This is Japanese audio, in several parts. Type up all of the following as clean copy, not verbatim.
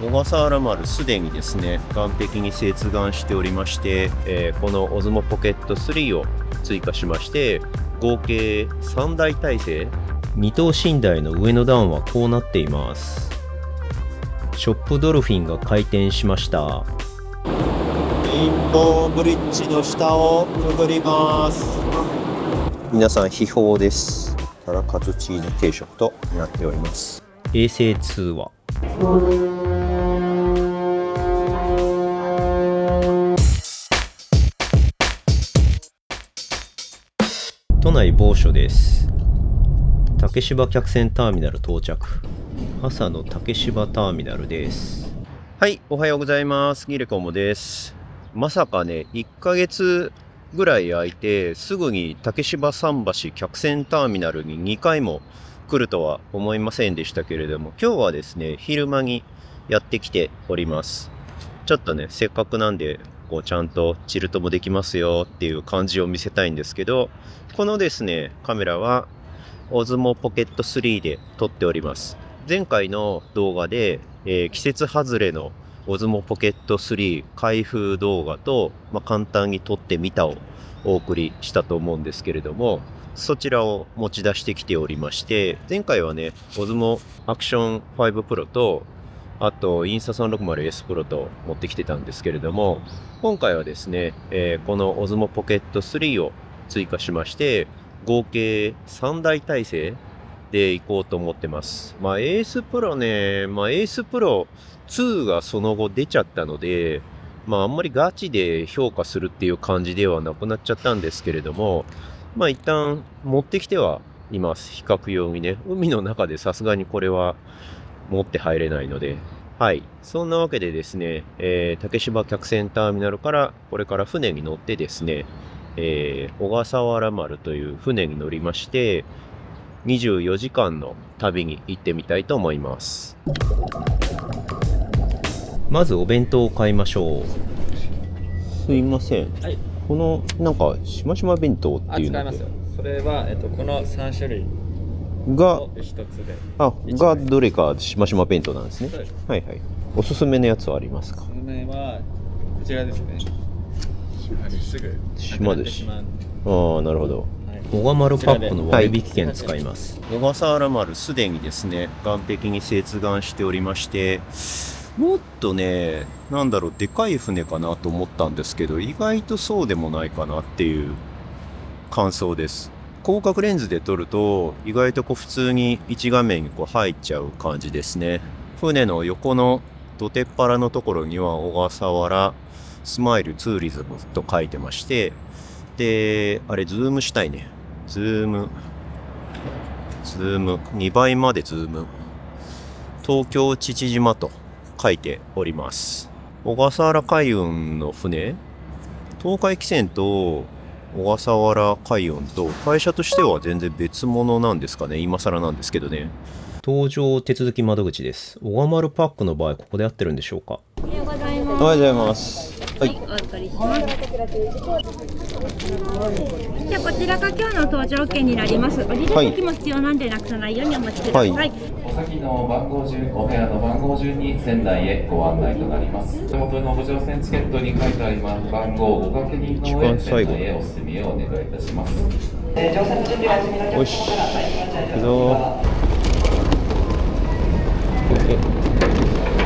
小笠原丸すでにですね岸壁に接岸しておりまして、このオズモポケット3を追加しまして合計3台体制2等身大の上の段はこうなっています。ショップドルフィンが開店しました。レインボーブリッジの下をくぐります。皆さん秘宝です。タラカツチーズ定食となっております。衛星通話都内某所です。竹芝客船ターミナル到着。朝の竹芝ターミナルです。はい、おはようございます。ギレコモです。まさかね、1ヶ月ぐらい空いてすぐに竹芝桟橋客船ターミナルに2回も来るとは思いませんでしたけれども、今日はですね、昼間にやってきております。ちょっとね、せっかくなんでこうちゃんとチルトもできますよっていう感じを見せたいんですけど、このですねカメラはオズモポケット3で撮っております。前回の動画で、季節外れのオズモポケット3開封動画と、簡単に撮ってみたをお送りしたと思うんですけれども、そちらを持ち出してきておりまして、前回はねオズモアクション5プロとあとインスタ 360S プロと持ってきてたんですけれども、今回はですね、このオズモポケット3を追加しまして合計3台体制でいこうと思ってます。エースプロね、エースプロ2がその後出ちゃったので、あんまりガチで評価するっていう感じではなくなっちゃったんですけれども、一旦持ってきてはいます。比較用にね。海の中でさすがにこれは持って入れないので。はい。そんなわけでですね、竹芝客船ターミナルからこれから船に乗ってですね、小笠原丸という船に乗りまして24時間の旅に行ってみたいと思います。まずお弁当を買いましょう。すいません、はい、このなんかしましま弁当っていうので使いますよ。それは、この3種類が1つでがどれかしましま弁当なんですね。はいはい。おすすめのやつはありますか？おすすめはこちらですね。すぐ島寿司。なるほど。小笠丸パックの割引券使います。小笠原丸すでにですね岸壁に接岸しておりまして、もっとねでかい船かなと思ったんですけど、意外とそうでもないかなっていう感想です。広角レンズで撮ると意外と普通に一画面に入っちゃう感じですね。船の横の土手っ腹のところには小笠原スマイルツーリズムと書いてまして、であれズームしたいね。ズーム2倍までズーム。東京父島と書いております。小笠原海運の船、東海汽船と小笠原海運と会社としては全然別物なんですかね。今更なんですけどね。搭乗手続き窓口です。小笠丸パックの場合ここで合ってるんでしょうか？おはようございます。おはようございます。はい、お預かりします。じゃあこちらが今日の搭乗券になります。降りる時も必要なんでなくさないようにお待ちください。はい、お先の番号順、お部屋の番号順に船内へご案内となります。手元のご乗船チケットに書いてあります番号をご確認の上、船内へお進みをお願いいたします。乗船の準備が済みのよし、行くぞ。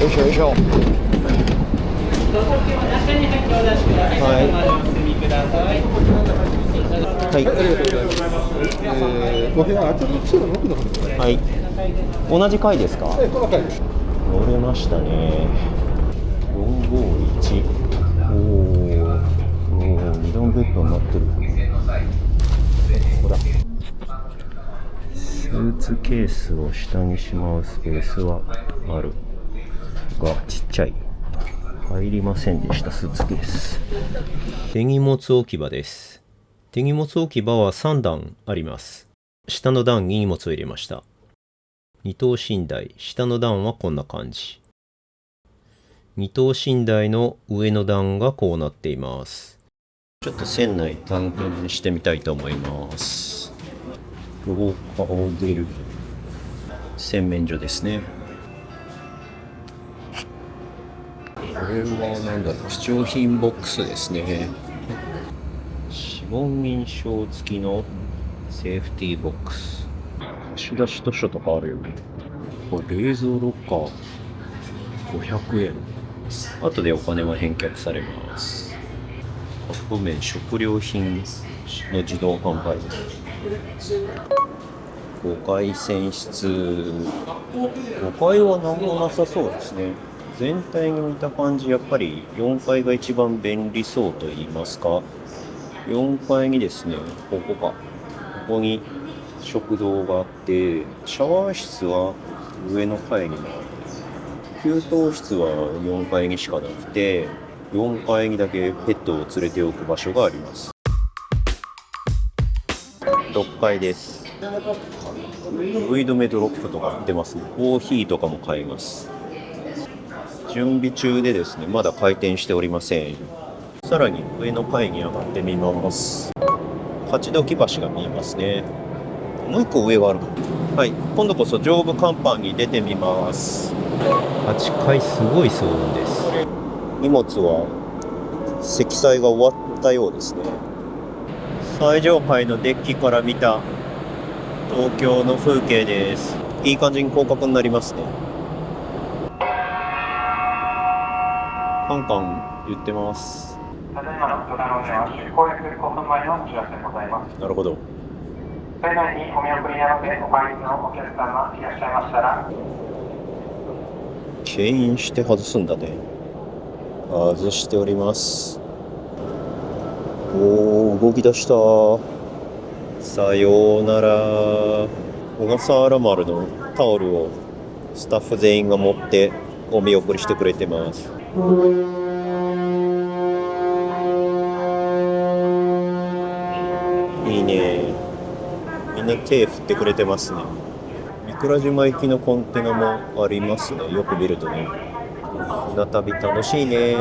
よいしょよいしょ。はい。はい。お部屋あちらの通路の奥の方ですね。はい。同じ階ですか？この階です。乗れましたね。451。2段ベッドになってる。ここだ。スーツケースを下にしまうスペースはあるがちっちゃい。入りませんでした。スーツケース。手荷物置き場です。手荷物置き場は3段あります。下の段に荷物を入れました。2等身大、下の段はこんな感じ。2等身大の上の段がこうなっています。ちょっと船内探検してみたいと思います。廊下を出る洗面所ですね。れはなんだろう、貴重品ボックスですね。指紋認証付きのセーフティーボックス。貸し出し図書とかあるよね。これ冷蔵ロッカー500円。後でお金は返却されます。カップ麺、食料品の自動販売。5階選出。5階は何もなさそうですね。全体に見た感じ、やっぱり4階が一番便利そうと言いますか。4階にですね、ここに食堂があって、シャワー室は上の階にもある。給湯室は4階にしかなくて、4階にだけペットを連れておく場所があります。6階です。フイドメドロップとか出ますね。コーヒーとかも買えます。準備中でですね、まだ開店しておりません。さらに上の階に上がってみます。勝どき橋が見えますね。もう一個上がある。はい、今度こそ上部甲板に出てみます。8階すごい騒音です。荷物は積載が終わったようですね。最上階のデッキから見た東京の風景です。いい感じに広角になりますね。カンカン言ってます。ただいまのドラムでは出港約5分前のお知らせでございます。なるほど。それなりにお見送りなのでお帰りのお客様いらっしゃいましたら、牽引して外すんだね。外しております。おー、動き出した。さようなら。小笠原丸のタオルをスタッフ全員が持ってお見送りしてくれてます。いいね。みんな手振ってくれてますね。三倉島行きのコンテナもありますね。よく見るとね。船旅楽しいね。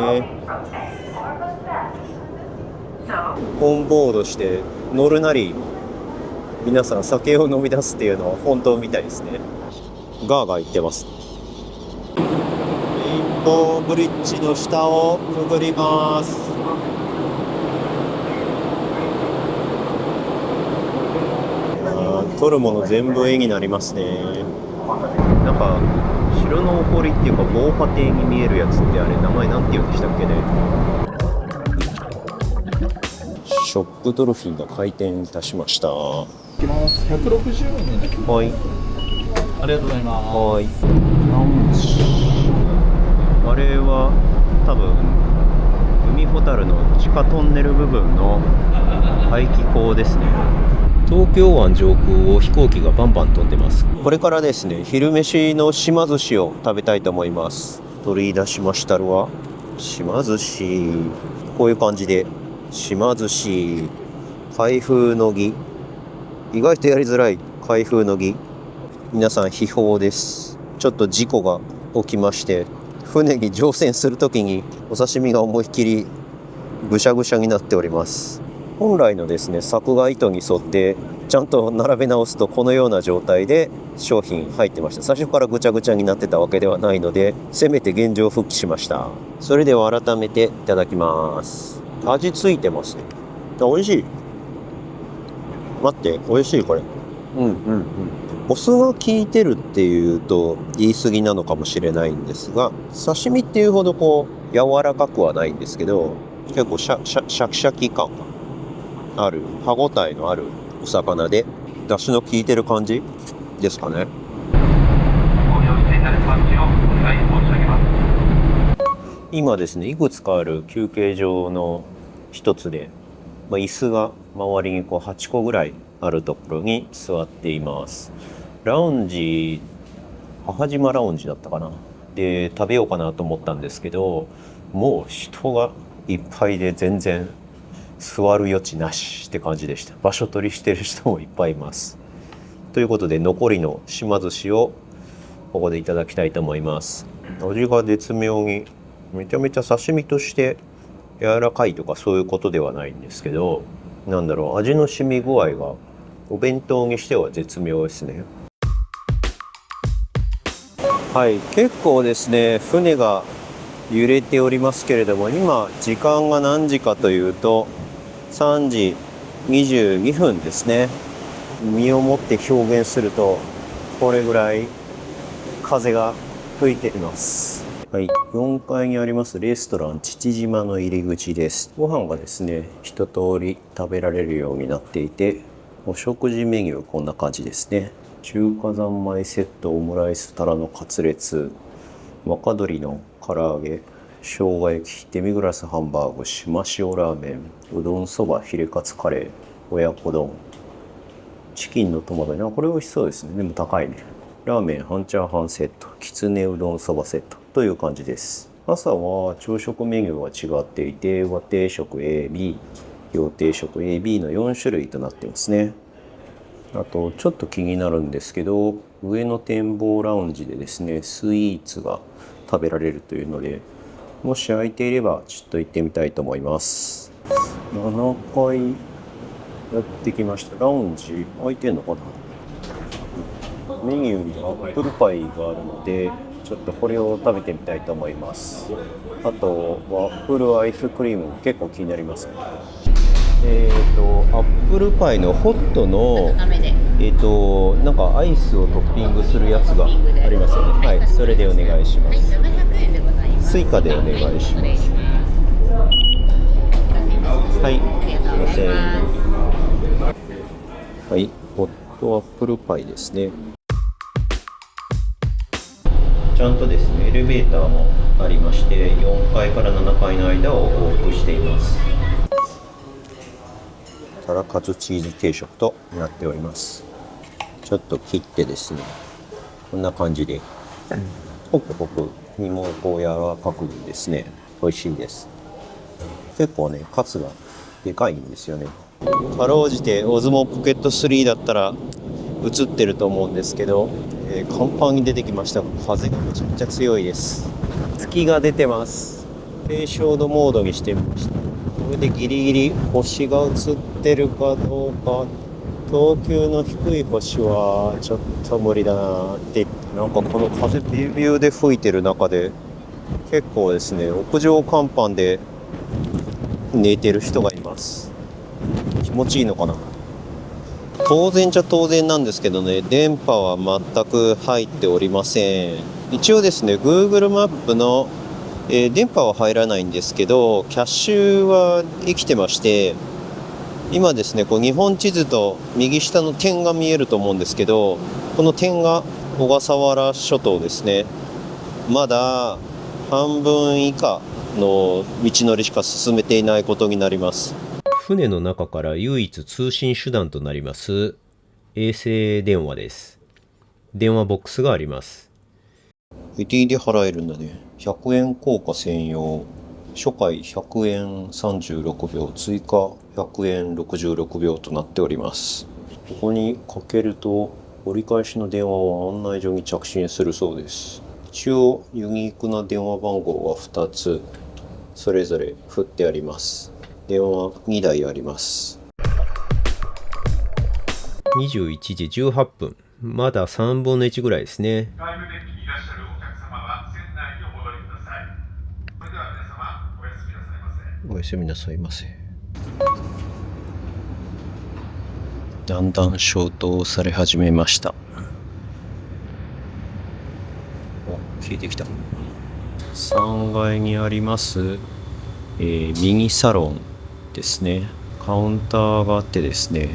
オンボードして乗るなり皆さん酒を飲み出すっていうのは本当みたいですね。ガーガー言ってます。レインボーブリッジの下をくぐります。撮るもの全部絵になりますね。なんか城のお堀っていうか防波堤に見えるやつってあれ名前なんて言うんでしたっけね。ショップドルフィンが開店いたしました。行きます。160円。はい。ありがとうございます。はい。あれは多分海ほたるの地下トンネル部分の排気口ですね。東京湾上空を飛行機がバンバン飛んでます。これからですね、昼飯の島寿司を食べたいと思います。取り出しましたるわ。島寿司、こういう感じで島寿司、開封の儀、意外とやりづらい開封の儀。皆さん秘宝です。ちょっと事故が起きまして、船に乗船するときにお刺身が思いっきりぐしゃぐしゃになっております。本来のですね、柵が糸に沿ってちゃんと並べ直すとこのような状態で商品入ってました。最初からぐちゃぐちゃになってたわけではないので、せめて現状復帰しました。それでは改めていただきます。味ついてますね。美味しい。待って、美味しいこれ。お酢が効いてるっていうと言い過ぎなのかもしれないんですが、刺身っていうほどこう柔らかくはないんですけど、結構シャキシャキ感がある、歯ごたえのあるお魚で、出汁の効いてる感じですかね。今ですね、いくつかある休憩場の一つで、椅子が周りにこう8個ぐらいあるところに座っています。ラウンジ、母島ラウンジだったかな。で、食べようかなと思ったんですけど、もう人がいっぱいで全然座る余地なしって感じでした。場所取りしてる人もいっぱいいます。ということで、残りの島寿司をここでいただきたいと思います。味が絶妙に、めちゃめちゃ刺身として柔らかいとかそういうことではないんですけど、なんだろう、味の染み具合がお弁当にしては絶妙ですね。はい、結構ですね、船が揺れておりますけれども、今時間が何時かというと3時22分ですね。身をもって表現するとこれぐらい風が吹いています。はい、4階にありますレストラン父島の入り口です。ご飯がですね一通り食べられるようになっていて、お食事メニューこんな感じですね。中華三昧セット、オムライス、タラのカツレツ、若鶏の唐揚げ、生姜焼き、デミグラスハンバーグ、島塩ラーメン、うどんそば、ヒレカツカレー、親子丼、チキンのトマト、これ美味しそうですね。でも高いね。ラーメン半チャーハンセット、きつねうどんそばセットという感じです。朝は朝食メニューが違っていて、和定食 A、B、洋定食 A、B の4種類となっていますね。あとちょっと気になるんですけど、上の展望ラウンジでですねスイーツが食べられるというので、もし空いていればちょっと行ってみたいと思います。7階やってきました。ラウンジ空いてんのかな。メニューにアップルパイがあるので、ちょっとこれを食べてみたいと思います。あとワッフルアイスクリームも結構気になりますね。アップルパイのホットのなんかアイスをトッピングするやつがありますよね。はい、それでお願いします。スイカでお願いします。はい、すいません。はい、ホットアップルパイですね。ちゃんとですね、エレベーターもありまして、4階から7階の間を往復しています。タラカツチーズ定食となっております。ちょっと切ってですね、こんな感じでホクホク身もこう柔らかくですね、美味しいです。結構ねカツがでかいんですよね。かろうじてオズモポケット3だったら映ってると思うんですけど、甲板に出てきました。風がめちゃくちゃ強いです。月が出てます。低照度モードにしてみました。これでギリギリ星が映ってるかどうか。等級の低い星はちょっと無理だなって。なんかこの風ビュービューで吹いてる中で結構ですね、屋上甲板で寝てる人がいます。気持ちいいのかな。当然じゃ当然なんですけどね、電波は全く入っておりません。一応ですね Google マップの電波は入らないんですけど、キャッシュは生きてまして、今ですねこう日本地図と右下の点が見えると思うんですけど、この点が小笠原諸島ですね。まだ半分以下の道のりしか進めていないことになります。船の中から唯一通信手段となります衛星電話です。電話ボックスがあります。ETで払えるんだね。100円硬貨専用、初回100円36秒、追加100円66秒となっております。ここにかけると折り返しの電話を案内所に着信するそうです。一応ユニークな電話番号が2つそれぞれ振ってあります。電話2台あります。21時18分、まだ3分の1ぐらいですね。外部デッキにいらっしゃるお客様は船内にお戻りください。それでは皆様おやすみなさいませ。おやすみなさいませ。だんだん消灯され始めました。消えてきた。3階にあります、ミニサロンですね。カウンターがあってですね、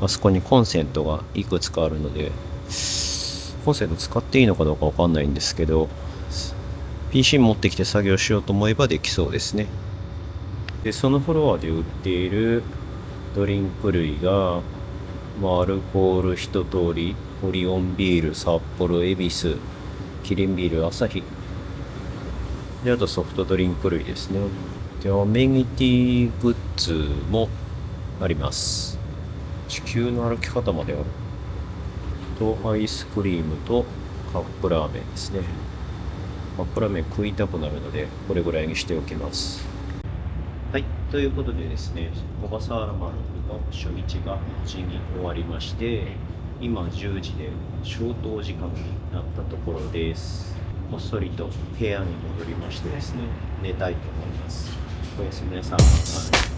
あそこにコンセントがいくつかあるので、コンセント使っていいのかどうかわかんないんですけど、 PC 持ってきて作業しようと思えばできそうですね。でそのフロアで売っているドリンク類が、アルコール一通り、オリオンビール、札幌、恵比寿、キリンビール、アサヒで、あとソフトドリンク類ですね。でアメニティグッズもあります。地球の歩き方まであると、アイスクリームとカップラーメンですね。カップラーメン食いたくなるのでこれぐらいにしておきます。はい、ということでですね、小笠原丸の初日が無事に終わりまして、今10時で消灯時間になったところです。ほっそりと部屋に戻りましてですね、寝たいと思います。おやすみなさい。